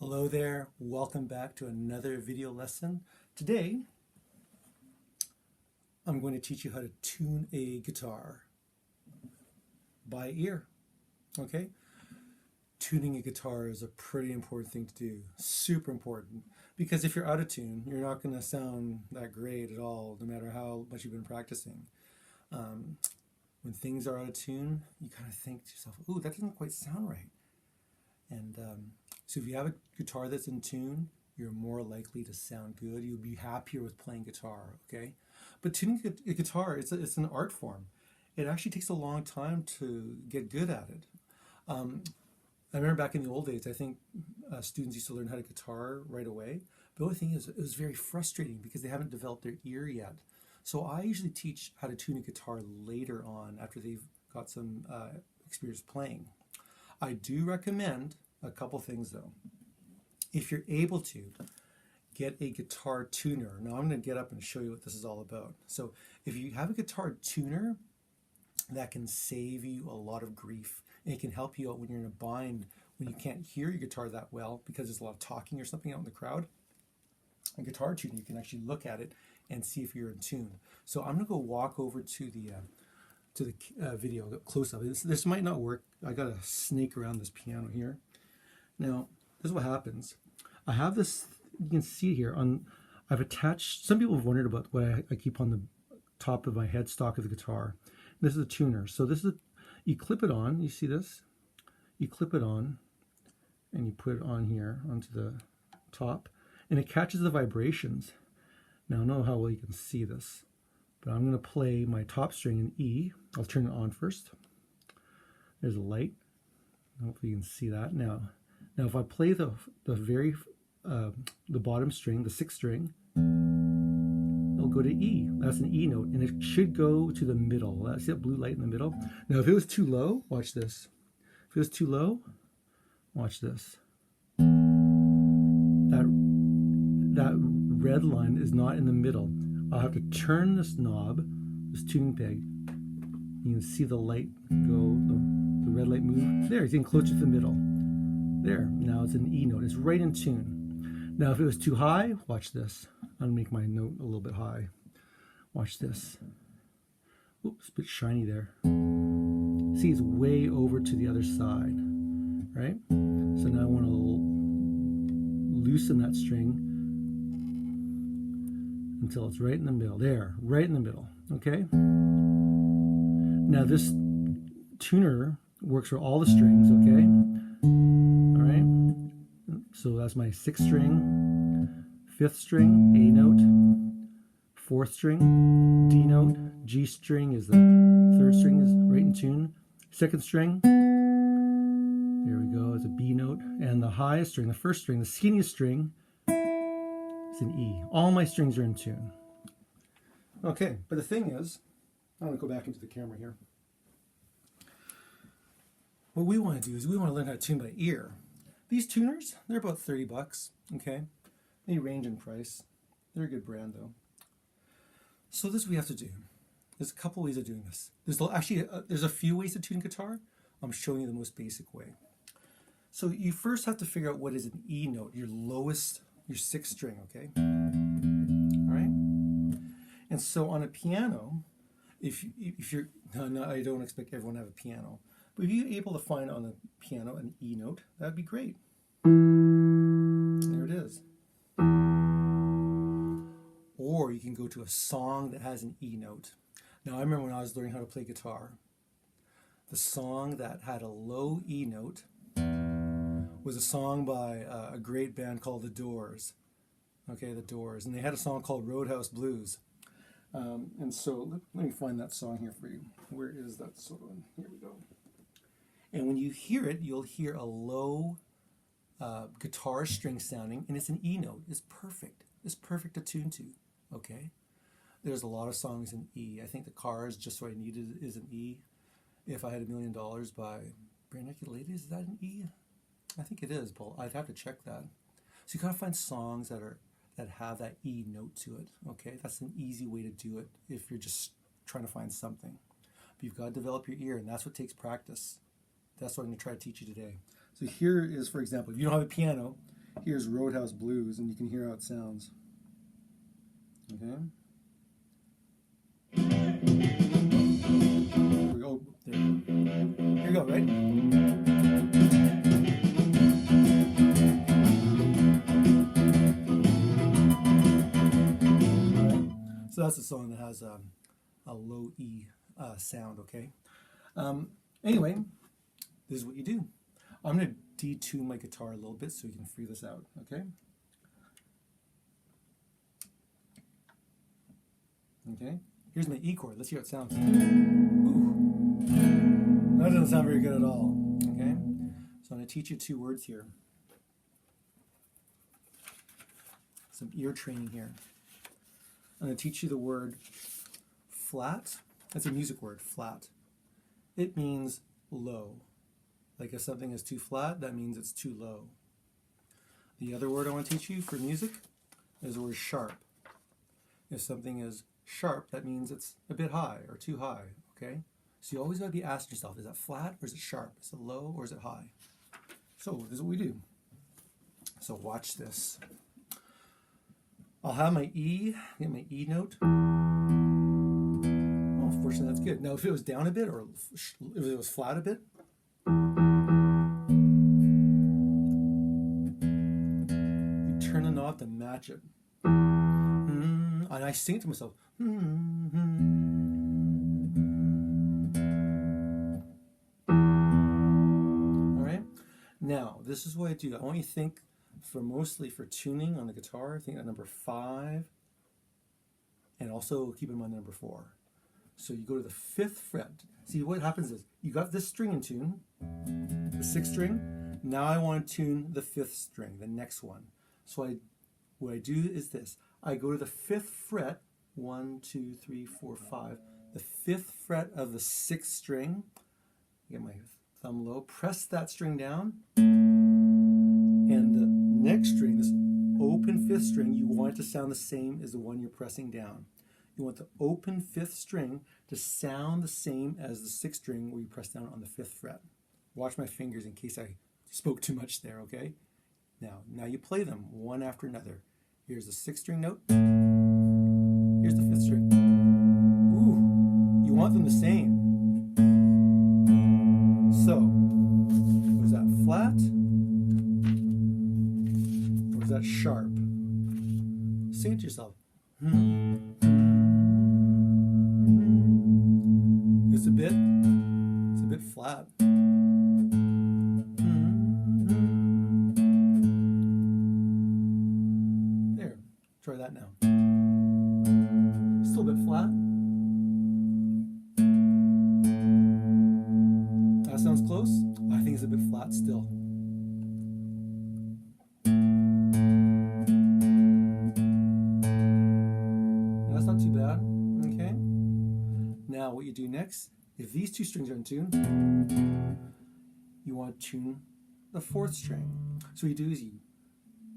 Hello there, welcome back to another video lesson. Today, I'm going to teach you how to tune a guitar by ear, okay? Tuning a guitar is a pretty important thing to do, super important, because if you're out of tune, you're not going to sound that great at all, no matter how much you've been practicing. When things are out of tune, you kind of think to yourself, ooh, that doesn't quite sound right. And so if you have a guitar that's in tune, you're more likely to sound good. You'll be happier with playing guitar, okay? But tuning a guitar, it's an art form. It actually takes a long time to get good at it. I remember back in the old days, I think students used to learn how to guitar right away. The only thing is, it was very frustrating because they haven't developed their ear yet. So I usually teach how to tune a guitar later on after they've got some experience playing. I do recommend a couple things though. If you're able to, get a guitar tuner. Now I'm going to get up and show you what this is all about. So if you have a guitar tuner, that can save you a lot of grief. And it can help you out when you're in a bind, when you can't hear your guitar that well because there's a lot of talking or something out in the crowd. A guitar tuner, you can actually look at it and see if you're in tune. So I'm going to go walk over to the video close up. This might not work. I got to snake around this piano here. Now, this is what happens. I have this, you can see here, I've attached, some people have wondered about what I keep on the top of my headstock of the guitar. This is a tuner. So this is, you clip it on, you see this? You clip it on, and you put it on here, onto the top, and it catches the vibrations. Now, I don't know how well you can see this, but I'm going to play my top string in E. I'll turn it on first. There's a light. Hopefully you can see that. Now if I play the bottom string, the sixth string, it'll go to E. That's an E note, and it should go to the middle. See that blue light in the middle? Now, if it was too low, watch this. If it was too low, watch this. That red line is not in the middle. I'll have to turn this knob, this tuning peg. You can see the light go, the red light move. There, it's getting closer to the middle. There, now it's an E note. It's right in tune. Now, if it was too high, watch this. I'll make my note a little bit high. Watch this. Oops, a bit shiny there. See, it's way over to the other side, right? So now I want to loosen that string until it's right in the middle. There, right in the middle, okay? Now this tuner works for all the strings, okay? All right, so that's my sixth string, fifth string, A note, fourth string, D note, G string is the third string, is right in tune, second string, there we go, it's a B note, and the highest string, the first string, the skinniest string, it's an E. All my strings are in tune. Okay, but the thing is, I'm going to go back into the camera here. What we want to do is we want to learn how to tune by ear. These tuners, they're about 30 bucks, okay? They range in price. They're a good brand though. So this is what we have to do. There's a couple ways of doing this. There's a few ways to tune guitar. I'm showing you the most basic way. So you first have to figure out what is an E note, your lowest, your sixth string, okay? All right? And so on a piano, if you're, no, I don't expect everyone to have a piano, but if you're able to find on the piano an E note, that'd be great. There it is. Or you can go to a song that has an E note. Now I remember when I was learning how to play guitar, the song that had a low E note was a song by a great band called The Doors. Okay, The Doors. And they had a song called Roadhouse Blues. And so let me find that song here for you. Where is that song? Here we go. And when you hear it, you'll hear a low guitar string sounding, and it's an E note. It's perfect. It's perfect to tune to, okay? There's a lot of songs in E. I think The Cars, Just What I Needed is an E. If I Had $1 Million by Barenaked Ladies, is that an E? I think it is, but I'd have to check that. So you gotta find songs that have that E note to it, okay? That's an easy way to do it if you're just trying to find something. But you've got to develop your ear, and that's what takes practice. That's what I'm going to try to teach you today. So here is, for example, if you don't have a piano, Here's Roadhouse Blues, and you can hear how it sounds. Okay. Here we go. There. Here you go, right? So that's a song that has a low E sound, okay? Anyway, this is what you do. I'm going to detune my guitar a little bit so you can figure this out, okay? Okay, here's my E chord. Let's see how it sounds. Ooh. That doesn't sound very good at all, okay? So I'm going to teach you 2 words here. Some ear training here. I'm going to teach you the word flat. That's a music word, flat. It means low. Like if something is too flat, that means it's too low. The other word I want to teach you for music is the word sharp. If something is sharp, that means it's a bit high or too high, okay? So you always got to be asking yourself, is that flat or is it sharp? Is it low or is it high? So this is what we do. So watch this. I'll have my E, get my E note. Oh, fortunately that's good. Now if it was down a bit or if it was flat a bit, you turn the knob to match it. And I sing it to myself. All right. Now this is what I do. I want you to think mostly for tuning on the guitar. Think at number 5, and also keep in mind number 4. So you go to the 5th fret. See what happens is you got this string in tune, the 6th string. Now I want to tune the 5th string, the next one. So what I do is this. I go to the 5th fret, 1, 2, 3, 4, 5. The 5th fret of the 6th string. Get my thumb low. Press that string down, and the next string, this open 5th string, you want it to sound the same as the one you're pressing down. You want the open 5th string to sound the same as the 6th string where you press down on the 5th fret. Watch my fingers in case I spoke too much there, okay? Now you play them one after another. Here's the 6th string note. Here's the 5th string. Ooh, you want them the same. So, was that flat? Or is that sharp? Sing it to yourself. It's a bit flat. There, try that now. Still a bit flat. That sounds close. I think it's a bit flat still. That's not too bad. Okay. Now what you do next, if these 2 strings are in tune, you want to tune the 4th string. So what you do is you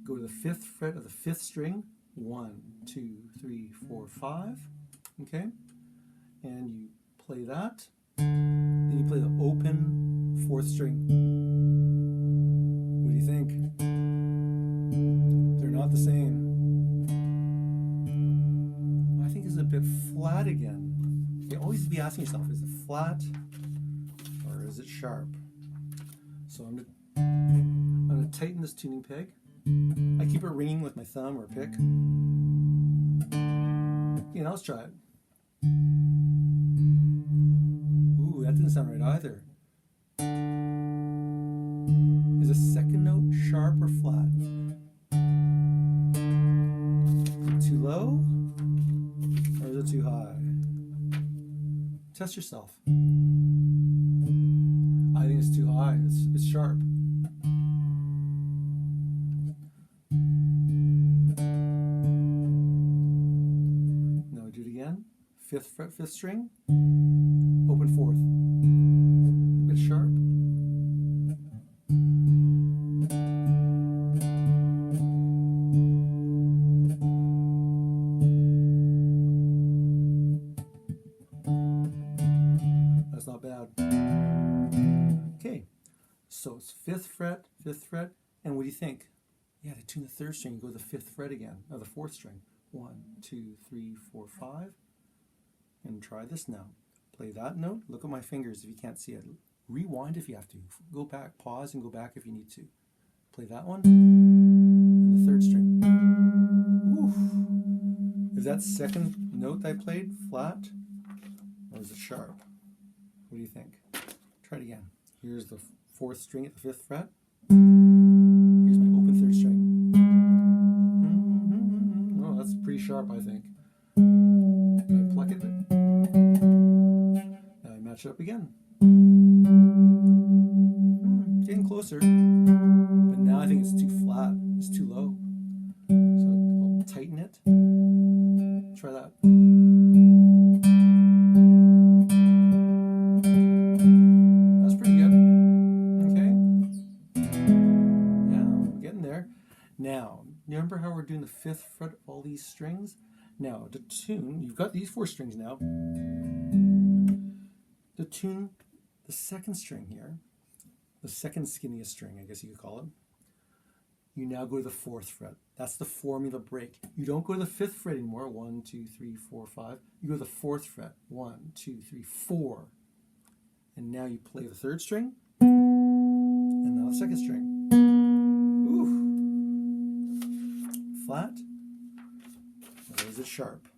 go to the 5th fret of the 5th string, 1, 2, 3, 4, 5, okay? And you play that. Then you play the open 4th string. What do you think? They're not the same. I think it's a bit flat again. You always be asking yourself, is it flat or is it sharp? So I'm going to tighten this tuning peg. I keep it ringing with my thumb or pick. Okay, now let's try it. Ooh, that didn't sound right either. Is the 2nd note sharp or flat? Too low? Or is it too high? Test yourself. I think it's too high. It's sharp. Now do it again. 5th fret, 5th string. Open 4th. A bit sharp. That's not bad. Okay, so it's 5th fret, 5th fret, and what do you think? Yeah, to tune the third string, you go to the fifth fret again, or the fourth string. 1, 2, 3, 4, 5. And try this now. Play that note. Look at my fingers if you can't see it. Rewind if you have to. Go back, pause, and go back if you need to. Play that one. And the third string. Oof. Is that second note I played flat? Or is it sharp? What do you think? Try it again. Here's the fourth string at the fifth fret. Here's my open third string. Oh, that's pretty sharp, I think. I pluck it. Now I match it up again. Getting closer. But now I think it's too flat. It's too low. So I'll tighten it. Try that. That's pretty good. Okay. Yeah, I'm getting there. Now, you remember how we're doing the fifth fret of all these strings? Now, to tune, you've got these four strings now. To tune the second string here, the second skinniest string, I guess you could call it, you now go to the fourth fret. That's the formula break. You don't go to the fifth fret anymore. 1, 2, 3, 4, 5. You go to the fourth fret. 1, 2, 3, 4. And now you play the third string, and now the second string. Ooh. Flat. Or is it sharp?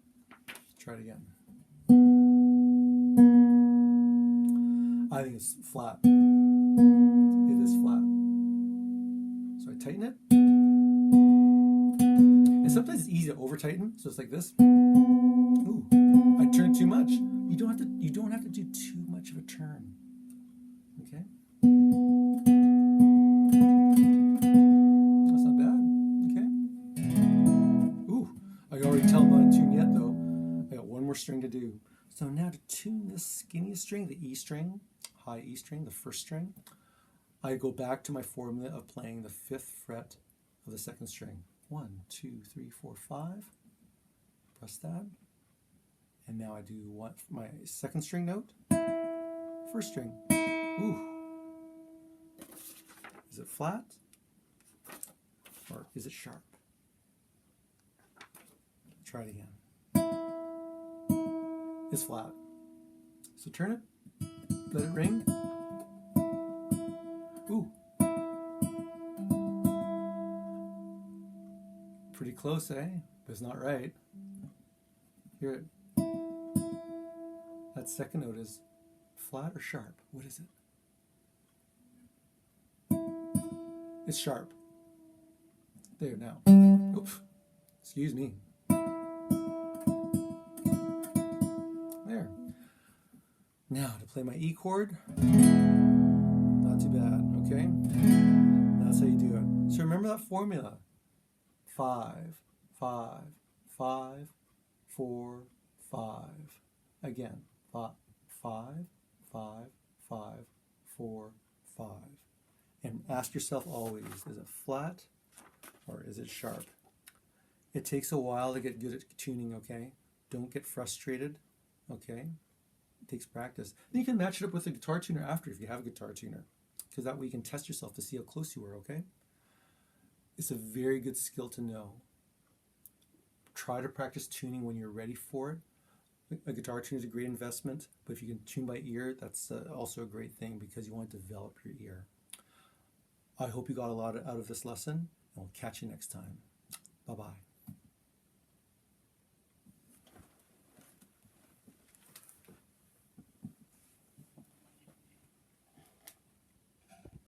Try it again. I think it's flat. It is flat. So I tighten it. And sometimes it's easy to over tighten, so it's like this. Ooh, I turn too much. You don't have to do too much of a turn. Okay? That's not bad. Okay. Ooh, I can already tell I'm not in tune yet though. I got one more string to do. So now to tune this skinniest string, the E string, high E string, the first string, I go back to my formula of playing the fifth fret of the second string. 1, 2, 3, 4, 5. Press that. And now I do my second string note, first string. Ooh. Is it flat? Or is it sharp? Try it again. It's flat. So turn it, let it ring. Ooh. Pretty close, eh? But it's not right. Hear it. That second note is flat or sharp? What is it? It's sharp. There now. Oops. Excuse me. There. Now to play my E chord. Not too bad, okay? That's how you do it. So remember that formula. 5, 5, 5, 4, 5. Again. 5, 5, 5, 4, 5. And ask yourself always, is it flat or is it sharp? It takes a while to get good at tuning, okay? Don't get frustrated, okay? It takes practice. Then you can match it up with a guitar tuner after if you have a guitar tuner, because that way you can test yourself to see how close you were, okay? It's a very good skill to know. Try to practice tuning when you're ready for it. A guitar tuner is a great investment, but if you can tune by ear, that's also a great thing because you want to develop your ear. I hope you got a lot out of this lesson, and we'll catch you next time. Bye-bye.